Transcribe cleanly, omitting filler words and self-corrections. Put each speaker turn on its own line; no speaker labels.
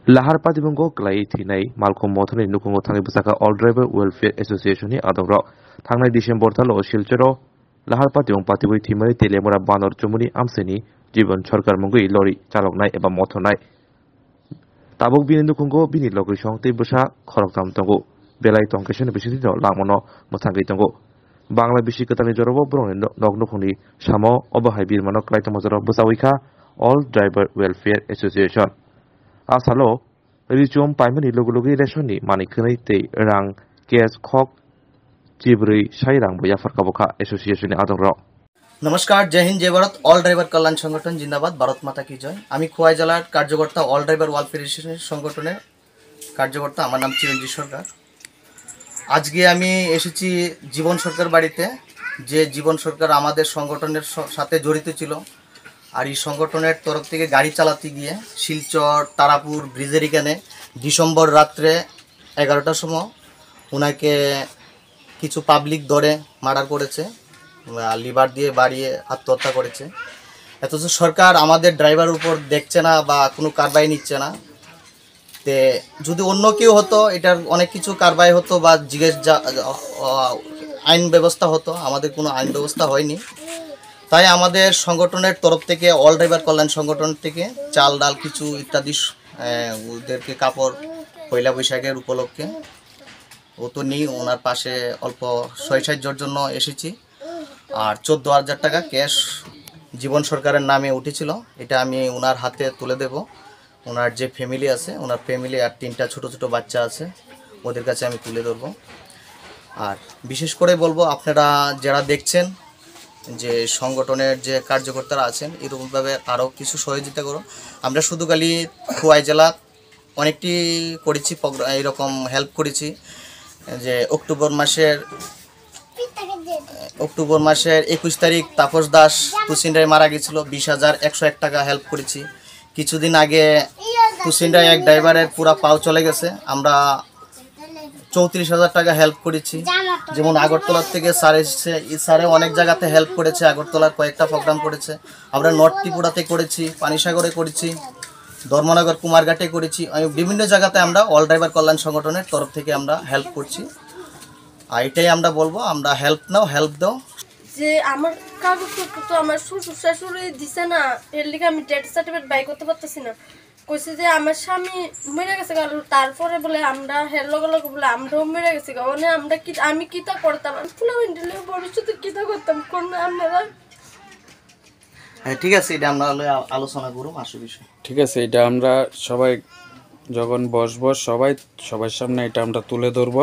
Lahar Patibungo Klai Tinai, Malcolm Mothani Nukungo Tani Busaka All Driver Welfare Association Adoro, Tangai December Talo Shilchero, Lahar Patiung Patibui Timari Telemora Banor Jumuni Amseni, Jibon Chorkar Mungui Lori, Chalonai Eba Motonai. Tabuk Binukungo Bini Logishong Tibusha, Koroktam Tongo, Belai Tonkation Bisito, Lamono, Motangi Tongo. Bangla Bishikatani Jorobo Bron, Nognokuni, Shamo, Obahai Birmano, Klaitamazaro Busawika, All Driver Welfare Association. Asalo, Richum Paimani Logulogi Reshoni, Manikanite, Rang, Gas Kok, Jibri, Shairang, Boyafar Kaboka Association Adoro.
নমস্কার জয় হিন্দ জয় Bharat all driver কল্যাণ সংগঠন জিন্দাবাদ ভারত মাতা কি জয় আমি খোয়াই জেলার কার্যকর্তা all driver welfare association সংগঠনের কার্যকর্তা আমার নাম চিরঞ্জিত সরকার আজকে আমি এসেছি জীবন সরকার বাড়িতে যে জীবন সরকার আমাদের সংগঠনের সাথে জড়িত ছিল আর এই সংগঠনের তরফ থেকে গাড়ি চালাতে গিয়ে শিলচর তারাপুর ব্রিজের এখানে ডিসেম্বর রাত্রে 11টার সময় ওনাকে কিছু পাবলিক ধরে মার্ডার করেছে লিভার দিয়ে বাড়িয়ে আত্মহত্যা করেছে অথচ সরকার আমাদের ড্রাইভারের উপর দেখছে না বা কোনো কারবাই নিচ্ছে না তে যদি অন্য কেউ হতো এটার অনেক কিছু কারবাই হতো বা আইন ব্যবস্থা হতো আমাদের কোনো আইন ব্যবস্থা হয়নি তাই আমাদের সংগঠনের তরফ থেকে অল ড্রাইভার কল্যাণ সংগঠন থেকে চাল ডাল কিছু ইত্যাদি ওদেরকে কাপড় পয়লা বৈশাখের উপলক্ষে ও তো নেই ওনার পাশে অল্প ৬-৭ জন্য এসেছি আর ১৪,০০০ টাকা ক্যাশ জীবন সরকারের নামে উঠেছিল এটা আমি ওনার হাতে তুলে দেব ওনার যে ফ্যামিলি আছে ওনার ফ্যামিলি আর ৩টা ছোট ছোট বাচ্চা আছে ওদের কাছে আমি তুলে ধরব আর বিশেষ করে বলবো আপনারা যারা দেখছেন যে সংগঠনের যে কার্যকর্তারা আছেন এরকমভাবে আরও কিছু সহযোগিতা করুন আমরা শুধু খালি খোয়াই জেলা অনেকটি করেছি এরকম হেল্প করেছি যে অক্টোবর মাসের ২১ তারিখ তাপস দাস কুসিন্ডায় মারা গেছিল ২০,১০১ টাকা হেল্প করেছি কিছুদিন আগে কুসিন্ডায় এক ড্রাইভারের পুরা পাও চলে গেছে আমরা ৩৪,০০০ টাকা হেল্প করেছি যেমন আগরতলার থেকে স্যার এসেছে স্যারে অনেক জায়গাতে হেল্প করেছে আগরতলার কয়েকটা প্রোগ্রাম করেছে আমরা নর্থ ত্রিপুরাতে করেছি পানিসাগরে করেছি ধর্মনগর কুমারঘাটে করেছি বিভিন্ন জায়গাতে আমরা অল ড্রাইভার কল্যাণ সংগঠনের তরফ থেকে আমরা হেল্প করছি আর এটাই আমরা বলবো আমরা হেল্প দাও
যে আমার কাগজপত্র তো আমার শ্বশুর শাশুড়ি দিছে না এর লিগে আমি ডেথ সার্টিফিকেট বাই করতে পারতেছি না কইছে যে আমার স্বামী মরে গেছে কারণ তারপরে বলে আমরা হের লগে বলে আমরাও মরে গেছি মানে আমরা কি আমি কিতা করতাম ফুলামেন্টালি ভবিষ্যতে কিতা করতাম কোন আপনারা
হ্যাঁ ঠিক আছে এটা আমরা আলোচনা করব আসল বিষয়
ঠিক আছে এটা আমরা সবাই যখন বসবো সবার সামনে এটা আমরা তুলে ধরবো